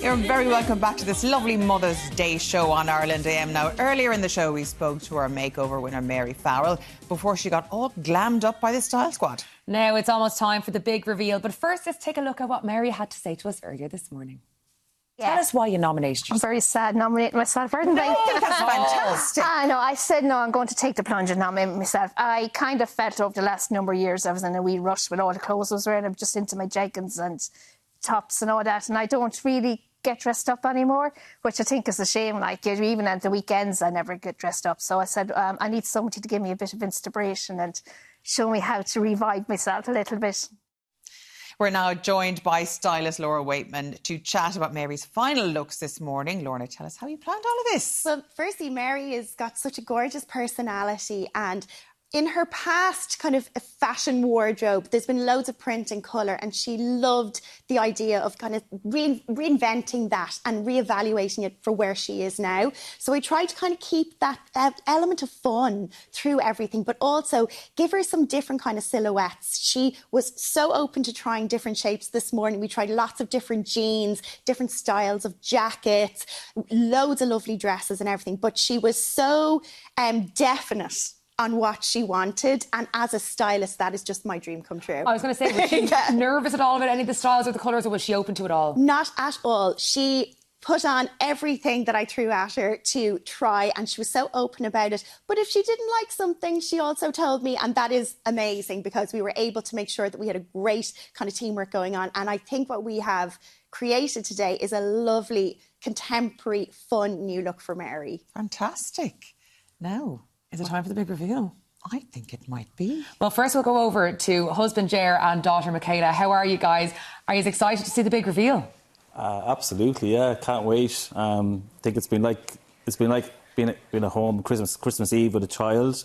You're very welcome back to this lovely Mother's Day show on Ireland AM. Now, earlier in the show, we spoke to our makeover winner, Mary Farrell, before she got all glammed up by the Style Squad. Now it's almost time for the big reveal. But first, let's take a look at what Mary had to say to us earlier this morning. Yeah. Tell us why you nominated yourself. I'm very sad nominating myself, aren't I? No, that's fantastic. I know. I said, no, I'm going to take the plunge and nominate myself. I kind of felt over the last number of years I was in a wee rush with all the clothes I was wearing. I'm just into my jeggings and tops and all that. And I don't really get dressed up anymore, which I think is a shame. Like, even at the weekends, I never get dressed up. So I said, I need somebody to give me a bit of inspiration and show me how to revive myself a little bit. We're now joined by stylist Laura Waitman to chat about Mary's final looks this morning. Laura, tell us how you planned all of this. Well, firstly, Mary has got such a gorgeous personality, and in her past kind of fashion wardrobe, there's been loads of print and colour, and she loved the idea of kind of reinventing that and reevaluating it for where she is now. So I tried to kind of keep that element of fun through everything, but also give her some different kind of silhouettes. She was so open to trying different shapes this morning. We tried lots of different jeans, different styles of jackets, loads of lovely dresses and everything, but she was so definite on what she wanted, and as a stylist, that is just my dream come true. I was going to say, was she nervous at all about any of the styles or the colours, or was she open to it all? Not at all. She put on everything that I threw at her to try, and she was so open about it. But if she didn't like something, she also told me, and that is amazing, because we were able to make sure that we had a great kind of teamwork going on. And I think what we have created today is a lovely, contemporary, fun new look for Mary. Fantastic. Now, is it time for the big reveal? I think it might be. Well, first we'll go over to husband Ger and daughter Michaela. How are you guys? Are you excited to see the big reveal? Absolutely, yeah. Can't wait. I think it's been like being at home Christmas Eve with a child.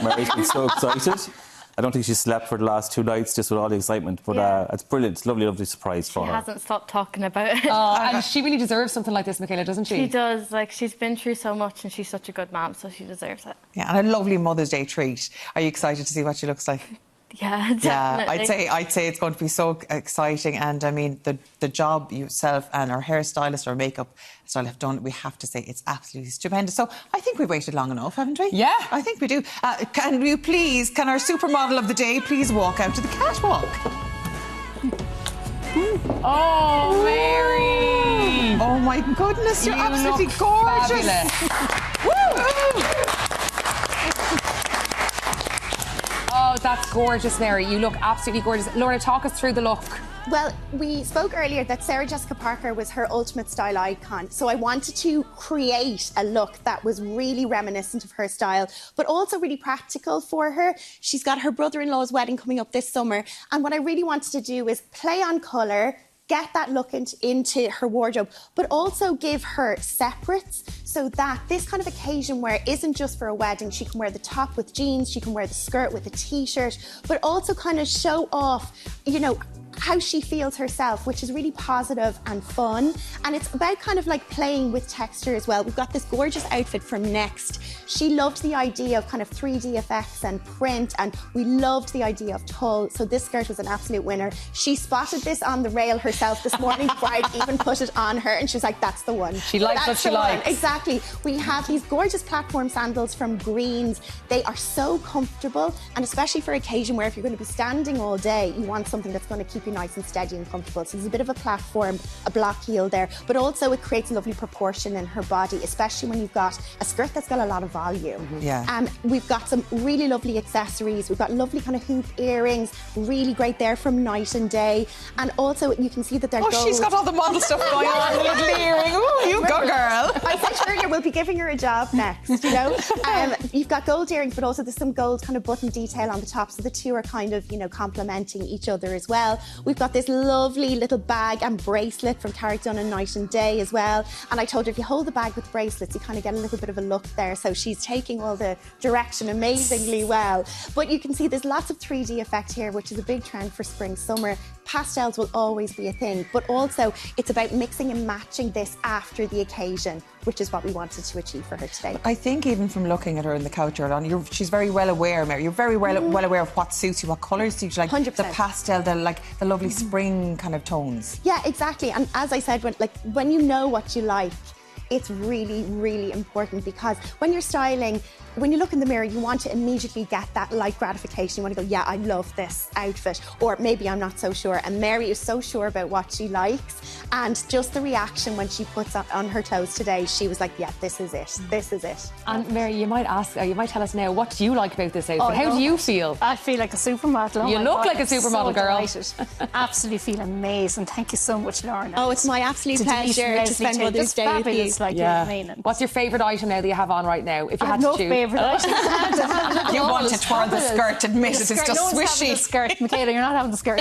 Mary's been so excited. I don't think she slept for the last 2 nights just with all the excitement. But it's brilliant. It's a lovely surprise for her. She hasn't stopped talking about it. And she really deserves something like this, Michaela, doesn't she? She does. Like, she's been through so much, and she's such a good mum, so she deserves it. Yeah, and a lovely Mother's Day treat. Are you excited to see what she looks like? Yeah, definitely. Yeah, I'd say it's going to be so exciting. And I mean, the job yourself and our hairstylist, our makeup style have done, we have to say it's absolutely stupendous. So I think we've waited long enough, haven't we? Yeah. I think we do. Can our supermodel of the day please walk out to the catwalk? Oh, Mary! Oh my goodness, you're absolutely gorgeous. Fabulous. Woo! Oh, that's gorgeous, Mary. You look absolutely gorgeous. Laura, talk us through the look. Well, we spoke earlier that Sarah Jessica Parker was her ultimate style icon. So I wanted to create a look that was really reminiscent of her style, but also really practical for her. She's got her brother-in-law's wedding coming up this summer. And what I really wanted to do is play on colour, get that look into her wardrobe, but also give her separates so that this kind of occasion wear isn't just for a wedding. She can wear the top with jeans, she can wear the skirt with a t-shirt, but also kind of show off, you know, how she feels herself, which is really positive and fun. And it's about kind of like playing with texture as well. We've got this gorgeous outfit from Next. She loved the idea of kind of 3D effects and print, and we loved the idea of tulle. So this skirt was an absolute winner. She spotted this on the rail herself this morning before I'd even put it on her, and she was like, that's the one. She likes what she likes. Exactly. We have these gorgeous platform sandals from Greens. They are so comfortable, and especially for occasion where if you're going to be standing all day, you want something that's going to keep you nice and steady and comfortable. So there's a bit of a platform, a block heel there, but also it creates a lovely proportion in her body, especially when you've got a skirt that's got a lot of volume. Mm-hmm. Yeah. We've got some really lovely accessories. We've got lovely kind of hoop earrings, really great there from Night and Day. And also you can see that they're gold. She's got all the model stuff going on. The little earring. Oh, you go, girl. I said earlier, we'll be giving her a job next, you know. You've got gold earrings, but also there's some gold kind of button detail on the top. So the two are kind of, you know, complementing each other as well. We've got this lovely little bag and bracelet from Tarek Dunn and Night and Day as well. And I told her if you hold the bag with bracelets, you kind of get a little bit of a look there. So she's taking all the direction amazingly well. But you can see there's lots of 3D effect here, which is a big trend for spring, summer. pastels will always be a thing, but also it's about mixing and matching this after the occasion, which is what we wanted to achieve for her today. I think even from looking at her in the couch you're on, she's very well aware, Mary. You're very well aware of what suits you, what colours suit you, like 100%. the pastel, the lovely spring kind of tones. Yeah, exactly. And as I said, when you know what you like, it's really, really important, because when you're styling, when you look in the mirror, you want to immediately get that light gratification. You want to go, yeah, I love this outfit, or maybe I'm not so sure. And Mary is so sure about what she likes, and just the reaction when she puts on her clothes today, she was like, yeah, this is it, this is it. And Mary, you might tell us now, what do you like about this outfit? How do you feel? I feel like a supermodel. You look like a supermodel, girl. Delighted. Absolutely feel amazing. Thank you so much, Lorna. Oh, it's my absolute pleasure to spend Mother's Day with you. Like, yeah. What's your favourite item now that you have on right now? If you had to choose. favourite item. You want to twirl the skirt, admit it, it's just no one's having swishy. the skirt. Michaela, you're not having the skirt.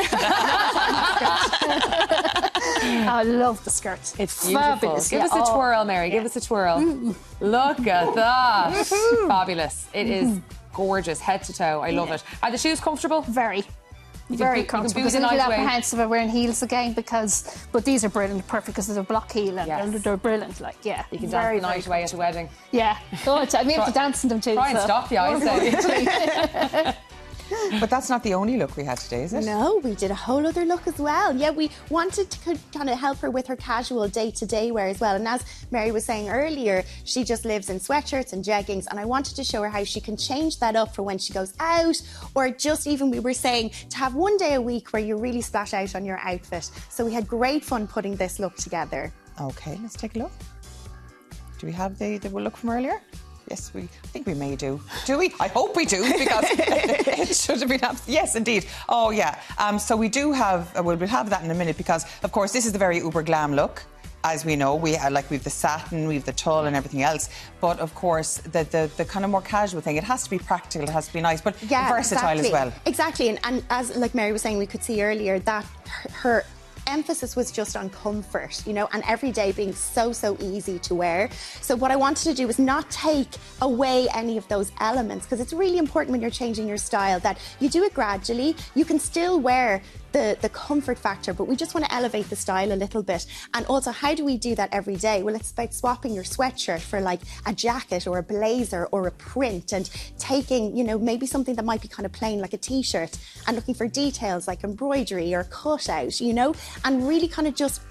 I love the skirt. It's beautiful. Fabulous. Give us a twirl, Mary. Give us a twirl. Look at that. Fabulous. It is gorgeous, head to toe. I love it. Are the shoes comfortable? Very comfortable. You can boot Because it I'm a little nice way. apprehensive of wearing heels again, but these are brilliant, perfect, because there's a block heel and Yes. they're brilliant. Like, yeah, You can dance the night away at the wedding. Yeah, good. I'm able to dance in them too. Try and so. stop you, I say. But that's not the only look we had today, is it? No, we did a whole other look as well. Yeah, we wanted to kind of help her with her casual day-to-day wear as well. And as Mary was saying earlier, she just lives in sweatshirts and jeggings, and I wanted to show her how she can change that up for when she goes out, or just even, we were saying, to have one day a week where you really splash out on your outfit. So we had great fun putting this look together. Okay, let's take a look. Do we have the look from earlier? Yes, I think we may do. Do we? I hope we do, because it should have been. Yes, indeed. Oh, yeah. So we do have. We'll have that in a minute, because, of course, this is the very uber glam look. As we know, we've the satin, we've the tulle and everything else. But of course, the kind of more casual thing, it has to be practical, it has to be nice, but versatile as well. Exactly, and as like Mary was saying, we could see earlier that her emphasis was just on comfort, you know, and every day being so easy to wear. So what I wanted to do was not take away any of those elements, because it's really important when you're changing your style that you do it gradually. You can still wear the comfort factor, but we just want to elevate the style a little bit. And also, how do we do that every day? Well, it's about swapping your sweatshirt for like a jacket or a blazer or a print, and taking, you know, maybe something that might be kind of plain like a t-shirt, and looking for details like embroidery or cutout, you know, and really kind of just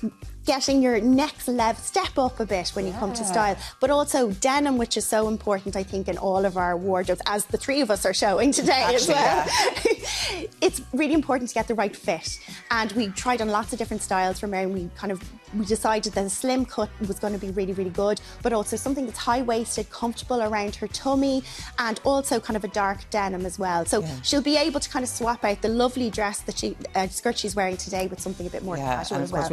getting your next level, step up a bit when you come to style. But also denim, which is so important, I think, in all of our wardrobes, as the three of us are showing today as well. Yeah. It's really important to get the right fit. And we tried on lots of different styles for Mary, and we decided that a slim cut was going to be really, really good, but also something that's high-waisted, comfortable around her tummy, and also kind of a dark denim as well. So she'll be able to kind of swap out the lovely dress that skirt she's wearing today with something a bit more casual as well.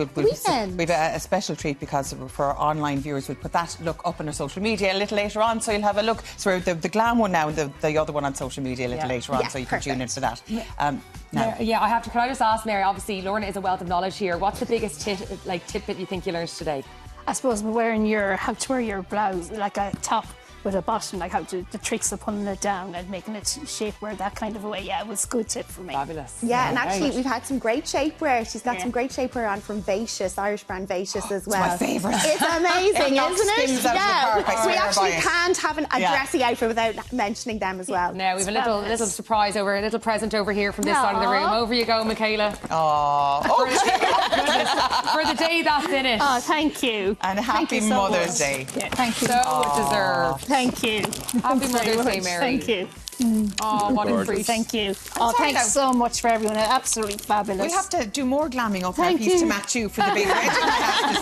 We've a special treat, because for our online viewers, we'll put that look up on our social media a little later on, so you'll have a look. So we're the glam one now, and the other one on social media a little later on, so you can tune in for that. Can I just ask, Mary, obviously Lorna is a wealth of knowledge here. What's the biggest tidbit you think you learned today? I suppose how to wear your blouse, like a top with a bottom, like the tricks of pulling it down and making it shapewear, that kind of a way. Yeah, it was a good tip for me. Fabulous. Yeah, and actually we've had some great shapewear. She's got some great shapewear on from Vacious, Irish brand Vacious as well. It's my favourite. It's amazing, isn't it? We actually can't have a dressy outfit without mentioning them as well. Now we've a little surprise a little present over here from this side of the room. Over you go, Michaela. For the day that's in it. Oh, thank you. And happy Mother's Day. Yeah, thank you. So deserved. Thank you. Happy Mother's Day, Mary. Thank you. Oh, what a treat. Thank you. Oh, thanks so much for everyone. Absolutely fabulous. We have to do more glamming up our piece to match you for the big wedding, I have to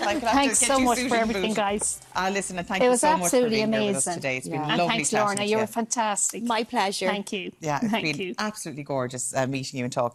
say. Thanks so much for everything, guys. Listen, and thank you so much for being here with us today. It's been lovely and thanks, Lorna. You were fantastic. My pleasure. Thank you. Yeah, it's been absolutely gorgeous meeting you and talking to you.